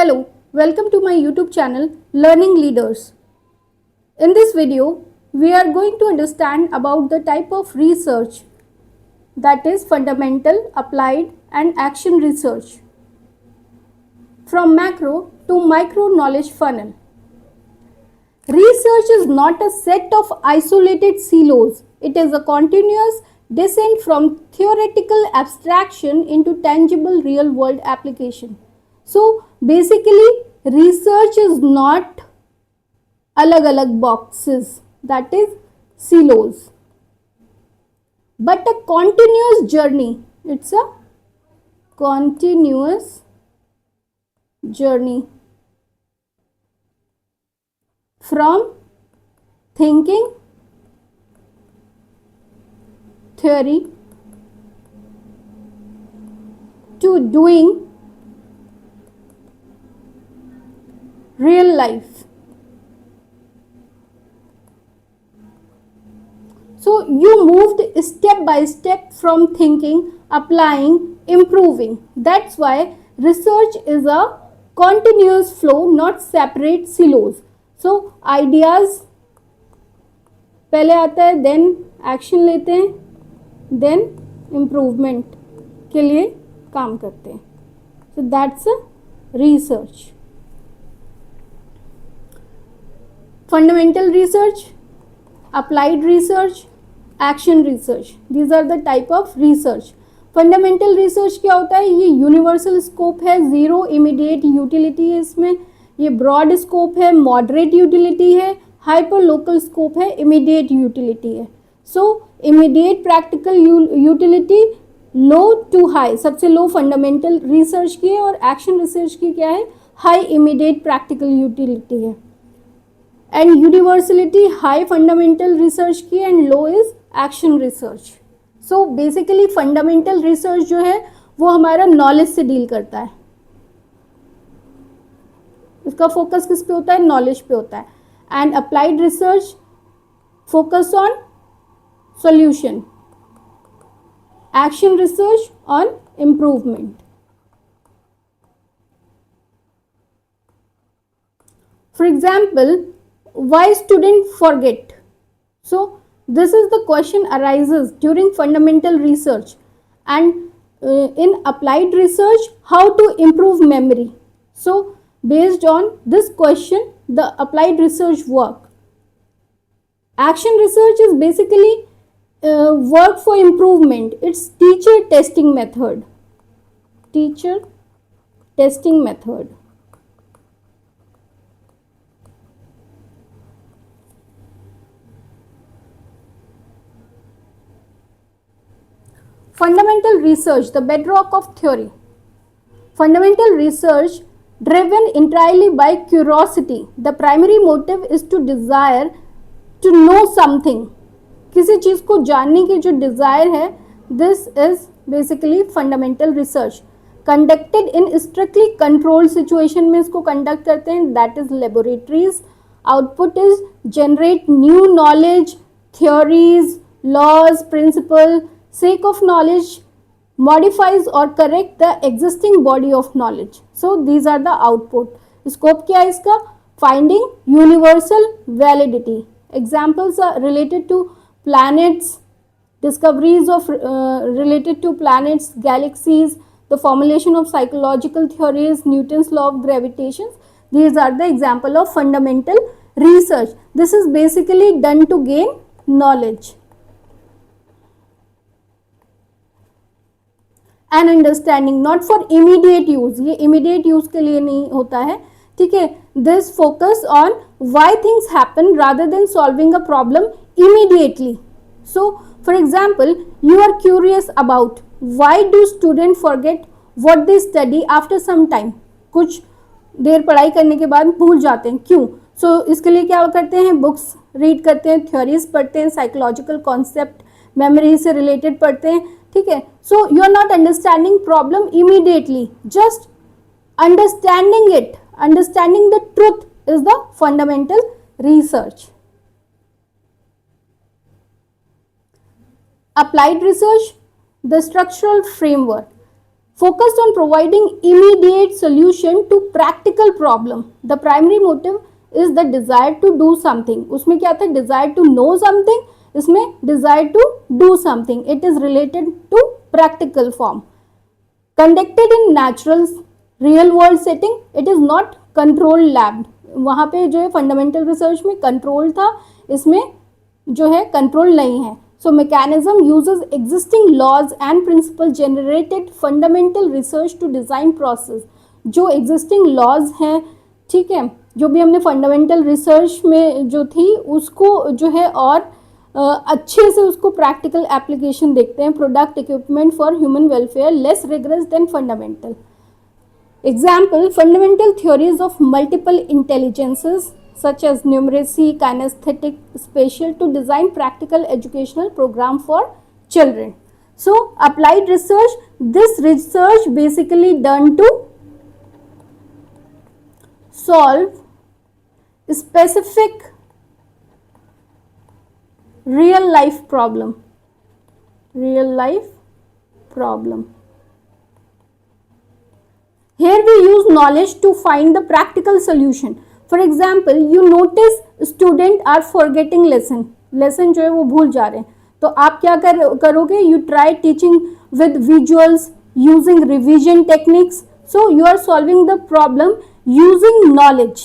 Hello, welcome to my YouTube channel Learning Leaders. In this video, we are going to understand about the type of research that is fundamental, applied and action research from macro to micro knowledge funnel. Research is not a set of isolated silos. It is a continuous descent from theoretical abstraction into tangible real world application. So basically research is not alag boxes, that is silos, but a continuous journey. It's a continuous journey from thinking, theory to doing, real life. So you moved step by step from thinking, applying, improving. That's why research is a continuous flow, not separate silos. So ideas पहले आता है, then action लेते हैं, then improvement के लिए काम करते हैं. So that's a research. Fundamental research, applied research, action research. These are the type of research. Fundamental research क्या होता है? ये यूनिवर्सल स्कोप है, ज़ीरो इमीडिएट यूटिलिटी है इसमें. ये ब्रॉड स्कोप है, मॉडरेट यूटिलिटी है, हाइपर लोकल स्कोप है, इमीडिएट यूटिलिटी है. So immediate practical utility low to high, सबसे लो फंडामेंटल रिसर्च की है, और एक्शन रिसर्च की क्या है? हाई इमीडिएट प्रैक्टिकल यूटिलिटी है. And universality high fundamental research की and low is action research. So basically fundamental research जो है वो हमारा नॉलेज से डील करता है. इसका फोकस किस पे होता है? नॉलेज पे होता है. And applied research focus on solution, action research on improvement. For example, why students forget? So this is the question arises during fundamental research, and in applied research, how to improve memory. So based on this question, the applied research work. Action research is basically work for improvement. It's teacher testing method. Teacher testing method. Fundamental research, the bedrock of theory. Fundamental research driven entirely by curiosity. The primary motive is to desire to know something. किसी चीज़ को जानने की जो desire है, this is basically fundamental research. Conducted in strictly controlled situation में इसको conduct करते हैं, that is laboratories. Output is generate new knowledge, theories, laws, principle. Sake of knowledge modifies or correct the existing body of knowledge. So these are the output. Scope क्या है इसका? Finding universal validity. Examples are related to planets, discoveries of related to planets, galaxies, the formulation of psychological theories, Newton's law of gravitation. These are the example of fundamental research. This is basically done to gain knowledge and understanding, not for immediate use. ये immediate use के लिए नहीं होता है, ठीक है. This focus on why things happen rather than solving a problem immediately. So for example, you are curious about why do students forget what they study after some time. कुछ देर पढ़ाई करने के बाद भूल जाते हैं, क्यों? So इसके लिए क्या करते हैं? बुक्स रीड करते हैं, थ्योरीज पढ़ते हैं, साइकोलॉजिकल कॉन्सेप्ट मेमोरी से रिलेटेड पढ़ते हैं, ठीक है. So you are not understanding problem immediately, just understanding it, understanding the truth is the fundamental research. Applied research, the structural framework. focused on providing immediate solution to practical problem. The primary motive is the desire to do something. उसमें क्या था, desire to know something, इसमें desire to do something. It is related to practical form. Conducted in natural real world setting, it is not controlled lab. वहाँ पे जो है fundamental research में control था, इसमें जो है कंट्रोल नहीं है. So mechanism uses existing laws and principle generated fundamental research to design process. जो existing laws हैं, ठीक है, जो भी हमने फंडामेंटल रिसर्च में जो थी उसको जो है और अच्छे से उसको प्रैक्टिकल एप्लीकेशन देखते हैं. Product equipment for human welfare less rigorous than fundamental. Example, fundamental theories of multiple intelligences such as numeracy, kinesthetic, spatial to design practical educational program for children. So applied research, this research basically done to solve specific real life problem. Here we use knowledge to find the practical solution. For example, you notice student are forgetting lesson जो है वो भूल जा रहे हैं, तो आप क्या करोगे, you try teaching with visuals using revision techniques. So you are solving the problem using knowledge.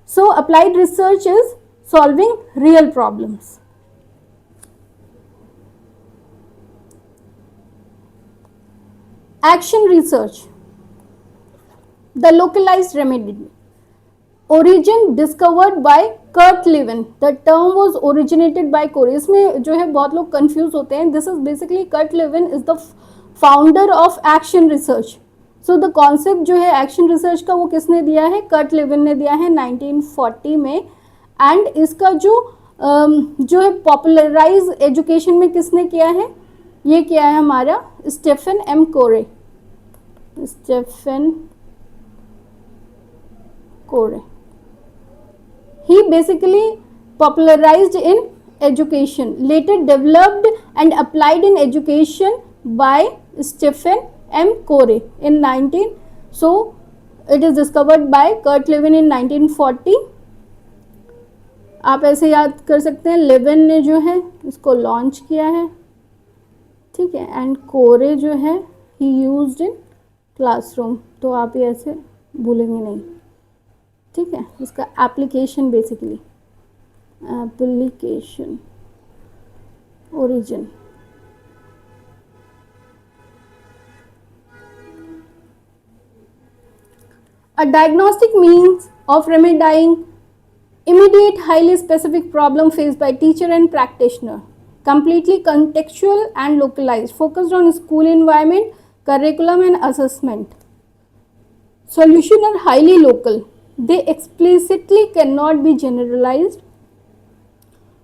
So applied research is solving real problems. Action research, the localized remedy. Origin discovered by Kurt Lewin. The term was originated by Corey. इसमें जो है बहुत लोग confuse होते हैं. This is basically Kurt Lewin is the founder of action research. So the concept जो है action research का वो किसने दिया है, Kurt Lewin ने दिया है 1940 में. And इसका जो है popularize education में किसने किया है, ये किया है हमारा स्टेफन एम कोरे. He basically popularized in education, later developed and applied in education by Stephen M. Corey in 19. So it is discovered by Kurt Lewin in 1940. आप ऐसे याद कर सकते हैं, लेविन ने जो है इसको लॉन्च किया है, ठीक है, एंड कोरे जो है ही यूज्ड इन क्लासरूम. तो आप ये ऐसे भूलेंगे नहीं, ठीक है. इसका application basically application origin. A diagnostic means of remedying immediate highly specific problem faced by teacher and practitioner, completely contextual and localized, focused on school environment, curriculum and assessment. Solution are highly local. They explicitly cannot be generalized.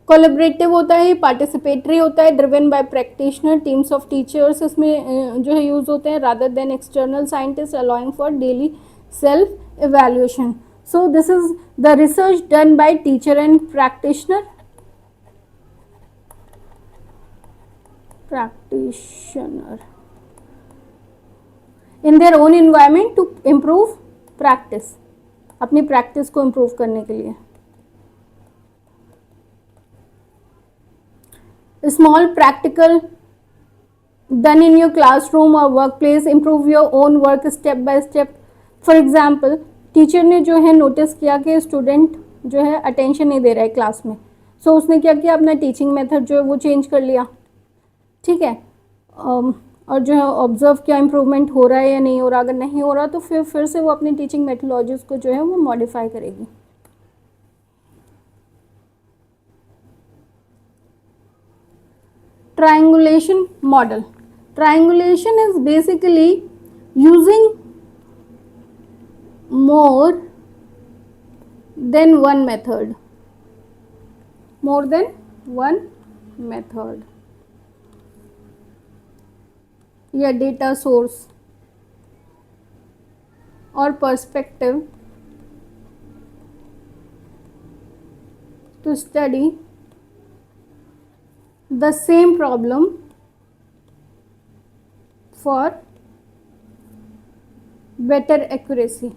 Collaborative होता है, participatory होता है, driven by practitioner, teams of teachers इसमें जो है use होते हैं, rather than external scientist, allowing for daily self evaluation. So this is the research done by teacher and practitioner in their own environment to improve practice, अपनी practice को improve करने के लिए. Small practical done in your classroom or workplace, improve your own work step by step. For example, teacher ने जो है notice किया कि स्टूडेंट जो है अटेंशन नहीं दे रहा है क्लास में, सो उसने क्या किया, अपना टीचिंग मेथड जो है वो चेंज कर लिया, ठीक है, और जो है ऑब्जर्व किया इम्प्रूवमेंट हो रहा है या नहीं हो रहा. अगर नहीं हो रहा तो फिर से वो अपनी टीचिंग मेथोलॉजीज को जो है वो मॉडिफाई करेगी. Triangulation model. Triangulation is basically using more than one method. या डेटा सोर्स और perspective to study the same problem for better accuracy.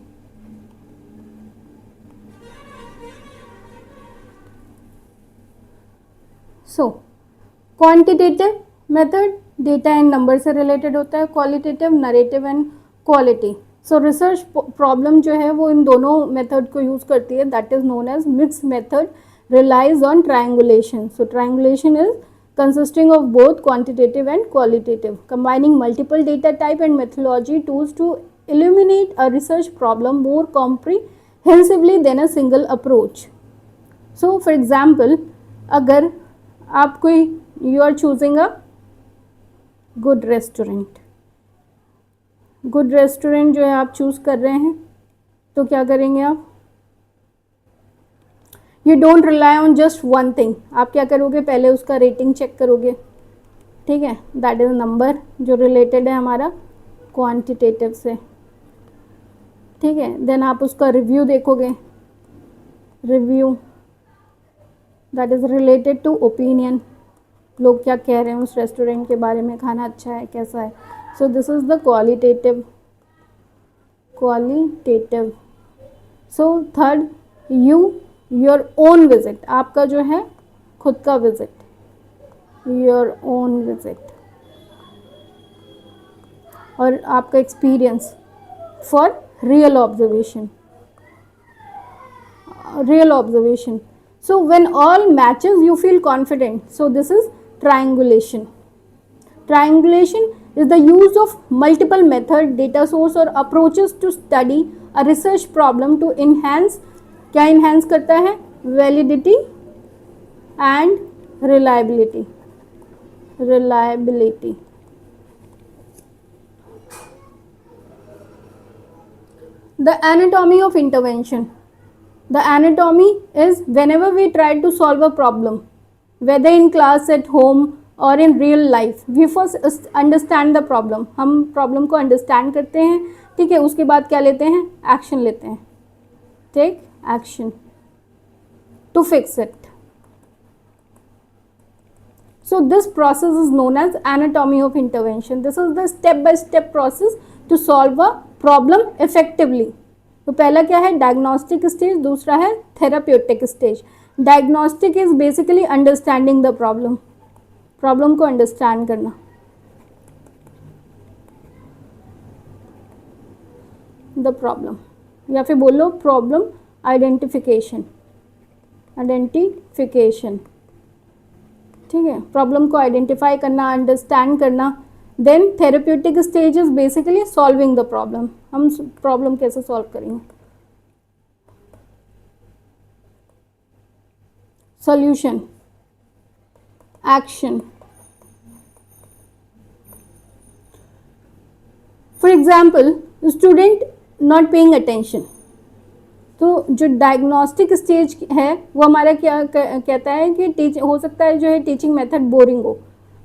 So quantitative method data and number से रिलेटेड होता है, qualitative narrative and quality. So research problem जो है वो इन दोनों method को यूज़ करती है. That is known as mix method, relies on triangulation. So triangulation is consisting of both quantitative and qualitative, combining multiple data type and methodology tools to illuminate a research problem more comprehensively than a single approach. So for example, अगर आप कोई you are choosing a good restaurant, good restaurant जो है आप choose कर रहे हैं, तो क्या करेंगे आप? You don't rely on just one thing. आप क्या करोगे? पहले उसका रेटिंग चेक करोगे, ठीक है, दैट इज नंबर जो रिलेटेड है हमारा क्वांटिटेटिव से, ठीक है. देन आप उसका रिव्यू देखोगे, review that is related to opinion, लोग क्या कह रहे हैं उस रेस्टोरेंट के बारे में, खाना अच्छा है कैसा है. सो this is the qualitative. So third, your own visit, आपका जो है खुद का विजिट, योर ओन विजिट, और आपका experience for real observation. So when all matches you feel confident. So this is triangulation. Triangulation is the use of multiple method, data source or approaches to study a research problem to enhance. क्या enhance करता है? Validity and reliability. The anatomy of intervention. The anatomy is whenever we try to solve a problem, whether in class, at home or in real life, we first understand the problem. हम problem को understand करते हैं, ठीक है. उसके बाद क्या लेते हैं? Action लेते हैं. Take action to fix it. So this process is known as anatomy of intervention. This is the step-by-step process to solve a problem effectively. तो पहला क्या है? डायग्नोस्टिक स्टेज, दूसरा है therapeutic stage. Diagnostic is basically understanding the problem, problem को understand करना. The problem, या फिर बोलो प्रॉब्लम आइडेंटिफिकेशन, ठीक है. प्रॉब्लम को आइडेंटिफाई करना, अंडरस्टैंड करना. Then therapeutic stage is basically solving the problem. हम प्रॉब्लम कैसे सॉल्व करेंगे? Solution, action. For example, student not paying attention. तो जो डायग्नोस्टिक स्टेज है वो हमारा क्या कहता है कि हो सकता है जो है टीचिंग मेथड बोरिंग हो,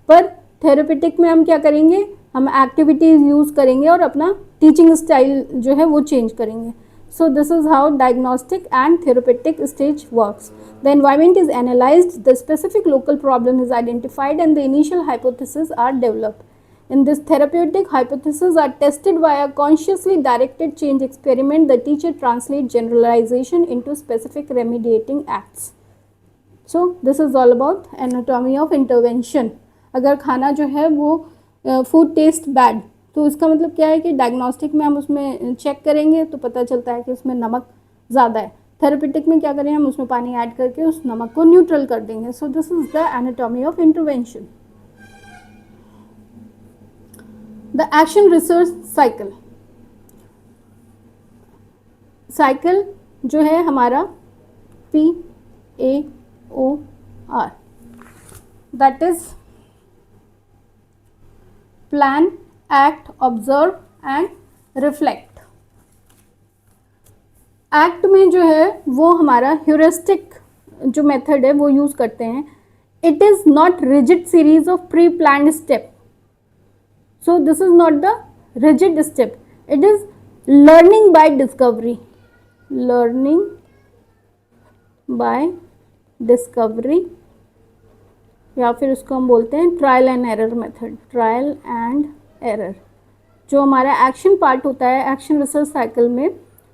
पर थेरेपेटिक में हम क्या करेंगे? हम एक्टिविटीज़ यूज़ करेंगे और अपना टीचिंग स्टाइल जो है वो चेंज करेंगे. So this is how diagnostic and therapeutic stage works. The environment is analysed, the specific local problem is identified and the initial hypothesis are developed. In this therapeutic, hypotheses are tested via consciously directed change experiment. The teacher translates generalization into specific remediating acts. So this is all about anatomy of intervention. अगर खाना जो है वो food taste bad, तो इसका मतलब क्या है कि डायग्नोस्टिक में हम उसमें चेक करेंगे तो पता चलता है कि उसमें नमक ज़्यादा है. थेरेपेटिक में क्या करें? हम उसमें पानी ऐड करके उस नमक को न्यूट्रल कर देंगे. सो this is the anatomy of intervention. The action research cycle. Cycle जो है हमारा PAOR, that is plan, act, observe and reflect. Act में जो है वो हमारा ह्यूरिस्टिक जो मेथड है वो यूज़ करते हैं. It is not rigid series of pre planned step. So this is not the rigid step. It is learning by discovery. Learning by discovery, या फिर उसको हम बोलते हैं trial and error method. Trial and error. जो हमारा action part होता है एक्शन रिसर्च साइकिल में,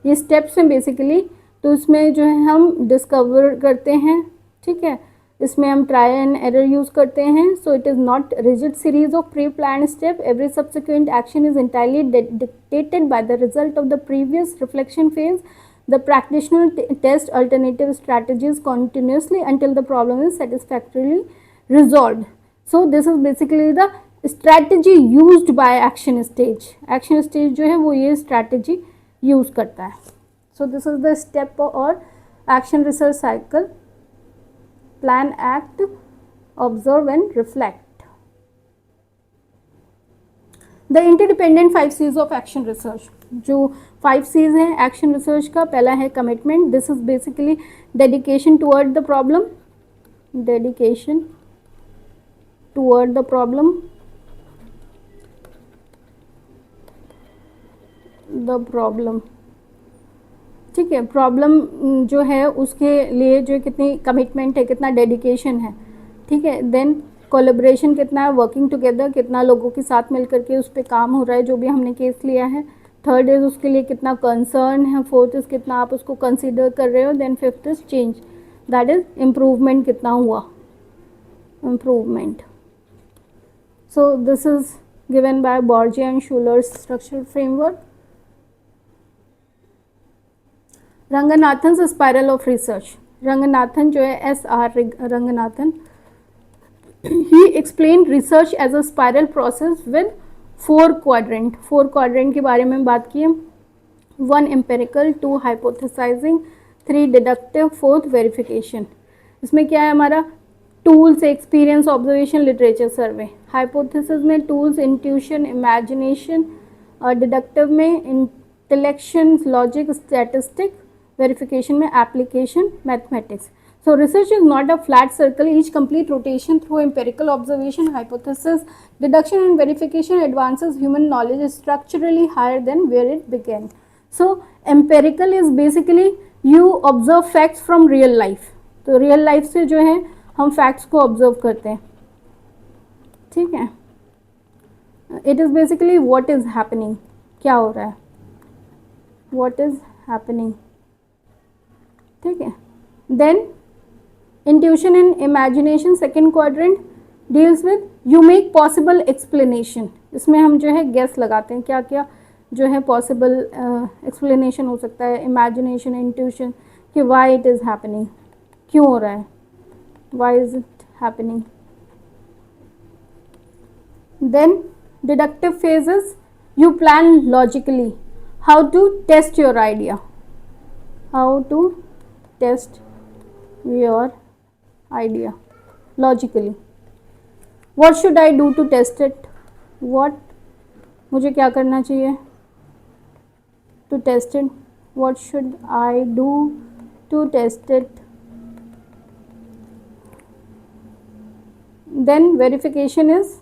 ये स्टेप्स हैं बेसिकली। तो इसमें जो है हम डिस्कवर करते हैं, ठीक है, इसमें हम ट्राई एंड एरर यूज़ करते हैं। So it is not rigid series of pre plan step, every subsequent action is entirely dictated by the result of the previous reflection phase. The practitioner test alternative strategies continuously until the problem is satisfactorily resolved. So this is basically the strategy used by action stage. Action stage जो है वो ये strategy use करता है. So this is the step or action research cycle: plan, act, observe and reflect. The interdependent 5 C's of action research. जो 5 C's हैं action research का, पहला है commitment. This is basically dedication toward the problem. Dedication toward the problem. The problem. ठीक है, problem जो है उसके लिए जो कितनी कमिटमेंट है, कितना डेडिकेशन है, ठीक है. देन कोलैबोरेशन कितना है, वर्किंग टुगेदर, कितना लोगों के साथ मिल करके उस पर काम हो रहा है जो भी हमने केस लिया है. थर्ड इज़ उसके लिए कितना कंसर्न है. फोर्थ इज़ कितना आप उसको कंसीडर कर रहे हो. Then fifth is change, that is improvement कितना हुआ, improvement. So this is given by Borje and Schuler's structural framework. Ranganathan spiral of research. Ranganathan जो है S.R. Ranganathan, he explain research as a spiral process with 4 quadrant. 4 quadrant के बारे में बात की है. 1 empirical, 2 hypothesising, 3 deductive, 4th verification. इसमें क्या है हमारा टूल्स, एक्सपीरियंस, ऑब्जर्वेशन, लिटरेचर सर्वे. हाइपोथेसिस में टूल्स इंट्यूशन, इमेजिनेशन, और डिडक्टिव में इंटेलेक्शन, लॉजिक, स्टैटिस्टिक, verification में application, mathematics. So research is not a flat circle. Each complete rotation through empirical observation, hypothesis, deduction and verification advances human knowledge structurally higher than where it began. So empirical is basically you observe facts from real life. तो real life से जो है हम facts को observe करते हैं, ठीक है. It is basically what is happening, क्या हो रहा है, what is happening, ठीक है. Then intuition and imagination, second quadrant, deals with you make possible explanation. इसमें हम जो है गेस लगाते हैं क्या क्या जो है पॉसिबल एक्सप्लेनेशन हो सकता है. इमेजिनेशन, इंट्यूशन कि वाई इट इज़ हैपनिंग, क्यों हो रहा है, why is it happening. Then deductive phases, you plan logically how to test your idea, how to test your idea logically. What should I do to test it? What मुझे क्या करना चाहिए to test it? What should I do to test it? Then verification is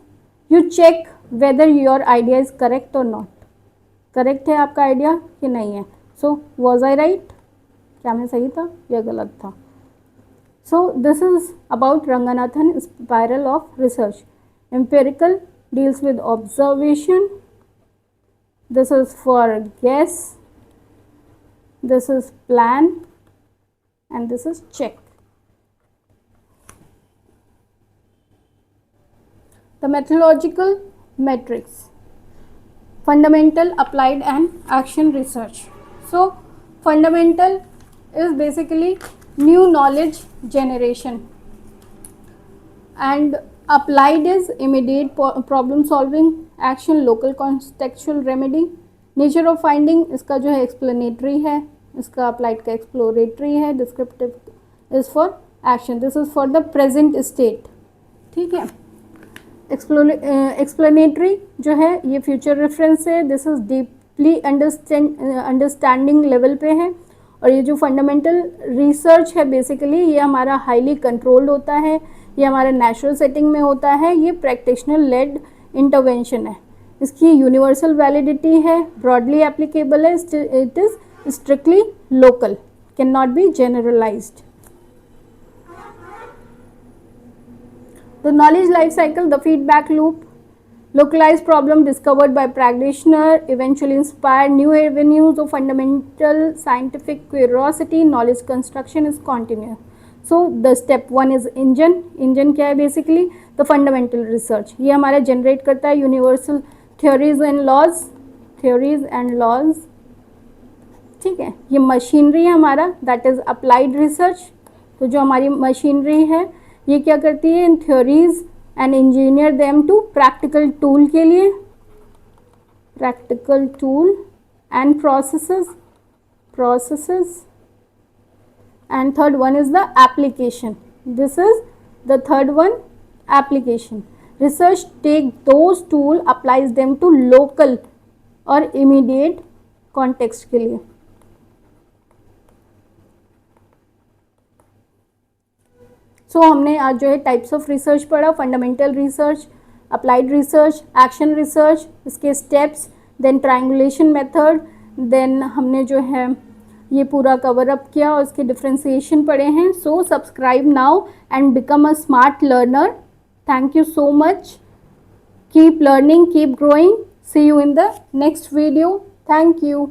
you check whether your idea is correct or not. Correct है आपका idea कि नहीं है. So was I right? क्या मैं सही था या गलत था. So this is about Ranganathan spiral of research. Empirical deals with observation, this is for guess, this is plan and this is check. The methodological matrix, fundamental, applied and action research. So fundamental is basically new knowledge generation and applied is immediate problem solving, action local contextual remedy. nature of finding इसका जो है explanatory है, इसका applied का exploratory है, descriptive is for action. this is for the present state, ठीक है. explanatory जो है ये future reference है. this is deeply understanding level पे है. और ये जो फंडामेंटल रिसर्च है बेसिकली ये हमारा हाईली कंट्रोल्ड होता है, ये हमारा नेचुरल सेटिंग में होता है, ये प्रैक्टिशनर लेड इंटरवेंशन है. इसकी यूनिवर्सल वैलिडिटी है, ब्रॉडली एप्लीकेबल है, it is strictly local, can not be generalised. The knowledge life cycle, the feedback loop. Localized problem discovered by practitioner eventually inspire new avenues of fundamental scientific curiosity. Knowledge construction is continuous. So the step one is engine. Engine क्या है basically? The fundamental research. ये हमारा generate करता है universal theories and laws. Theories and laws. ठीक है, ये machinery है हमारा, दैट इज अप्लाइड रिसर्च. तो जो हमारी मशीनरी है ये क्या करती है, इन theories and engineer them to practical tool के लिए, practical tool and processes and third one is the application. This is the third one, application. Research take those tool applies them to local और immediate context के लिए. So हमने आज जो है types of research पढ़ा, fundamental research, applied research, action research, इसके steps, then triangulation method, then हमने जो है ये पूरा कवर अप किया और इसके डिफ्रेंसिएशन पढ़े हैं. So subscribe now and become a smart learner. Thank you so much. Keep learning, keep growing. See you in the next video. Thank you.